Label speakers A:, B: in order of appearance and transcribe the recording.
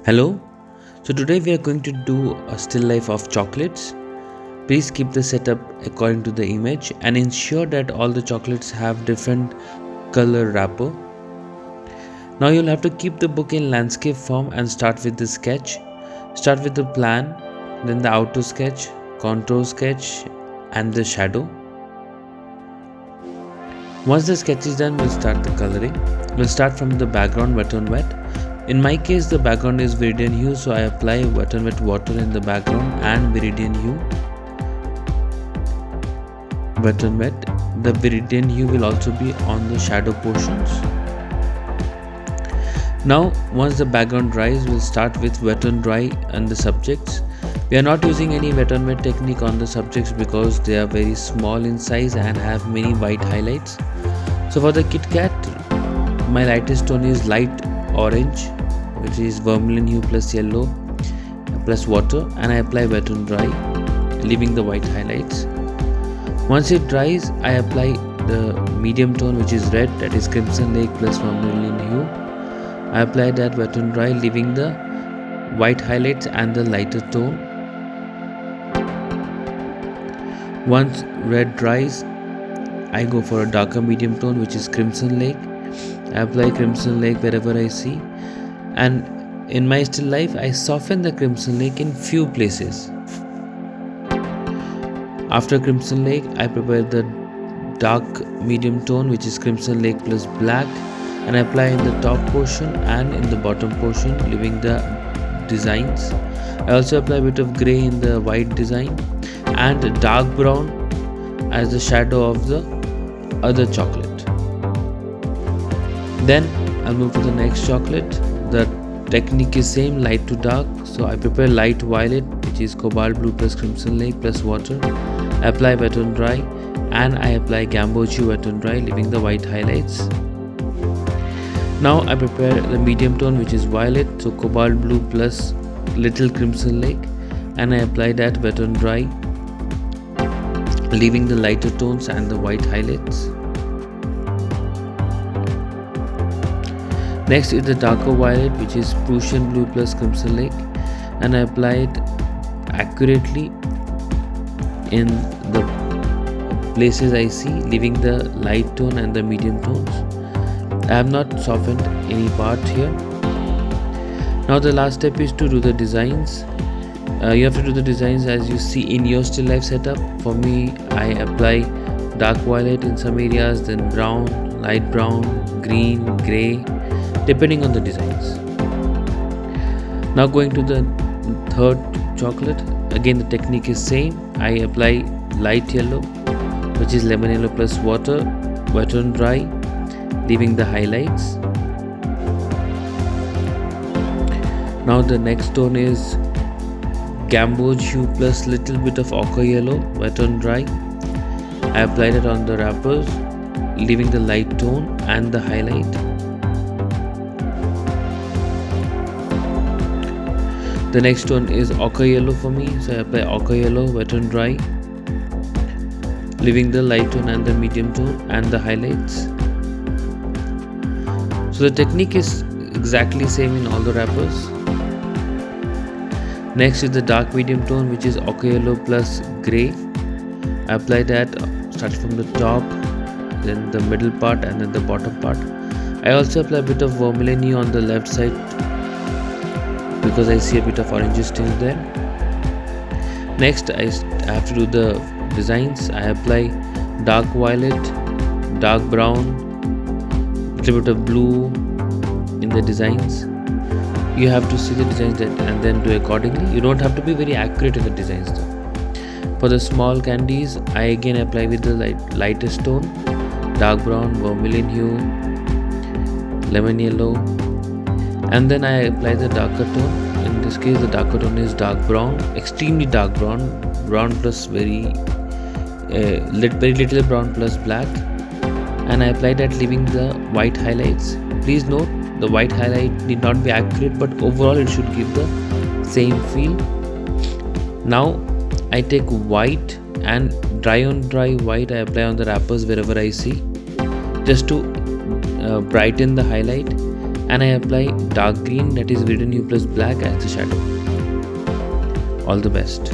A: Hello. So today we are going to do a still life of chocolates. Please keep the setup according to the image and ensure that all the chocolates have different color wrapper. Now you'll have to keep the book in landscape form and start with the sketch. Start with the plan, then the outer sketch, contour sketch and the shadow. Once the sketch is done, we'll start the coloring. We'll start from the background wet on wet. In my case, the background is Viridian hue, so I apply wet on wet water in the background and Viridian hue. Wet on wet. The Viridian hue will also be on the shadow portions. Now, once the background dries, we'll start with wet on dry and the subjects. We are not using any wet on wet technique on the subjects because they are very small in size and have many white highlights. So for the Kit Kat, my lightest tone is light orange, which is vermilion hue plus yellow plus water, and I apply wet on dry, leaving the white highlights. Once it dries, I apply the medium tone, which is red, that is Crimson Lake plus vermilion hue. I apply that wet on dry, leaving the white highlights and the lighter tone. Once red dries, I go for a darker medium tone, which is Crimson Lake. I apply Crimson Lake wherever I see, and in my still life I soften the Crimson Lake in few places. After Crimson Lake, I prepare the dark medium tone, which is Crimson Lake plus black, and I apply in the top portion and in the bottom portion, leaving the designs. I also apply a bit of grey in the white design and dark brown as the shadow of the other chocolate. Then I'll move to the next chocolate. The technique is same, light to dark. So I prepare light violet, which is cobalt blue plus Crimson Lake plus water. I apply wet on dry and I apply Gamboge wet on dry, leaving the white highlights. Now I prepare the medium tone, which is violet, so cobalt blue plus little Crimson Lake, and I apply that wet on dry, leaving the lighter tones and the white highlights. Next is the darker violet, which is Prussian blue plus Crimson Lake, and I apply it accurately in the places I see, leaving the light tone and the medium tones. I have not softened any part here. Now the last step is to do the designs. You have to do the designs as you see in your still life setup. For me, I apply dark violet in some areas, then brown, light brown, green, grey, depending on the designs. Now going to the third chocolate, again the technique is same. I apply light yellow, which is lemon yellow plus water, wet on dry, leaving the highlights. Now the next tone is Gamboge hue plus little bit of ochre yellow, wet on dry. I applied it on the wrappers, leaving the light tone and the highlight. The next one is ochre yellow for me, so I apply ochre yellow wet on dry, leaving the light tone and the medium tone and the highlights. So the technique is exactly same in all the wrappers. Next is the dark medium tone, which is ochre yellow plus grey. I apply that starting from the top, then the middle part and then the bottom part. I also apply a bit of vermilion hue on the left side because I see a bit of oranges still there. Next I have to do the designs. I apply dark violet, dark brown, little bit of blue in the designs. You have to see the designs and then do accordingly. You don't have to be very accurate in the designs though. For the small candies, I again apply with the lightest tone, dark brown, vermilion hue, lemon yellow, and then I apply the darker tone. In this case, the darker tone is dark brown, extremely dark brown, brown plus very little brown plus black, and I apply that, leaving the white highlights. Please note, the white highlight need not be accurate, but overall it should give the same feel. Now I take white and dry on dry white I apply on the wrappers wherever I see, just to brighten the highlight, and I apply dark green, that is Viridian Hue plus black, as the shadow. All the best.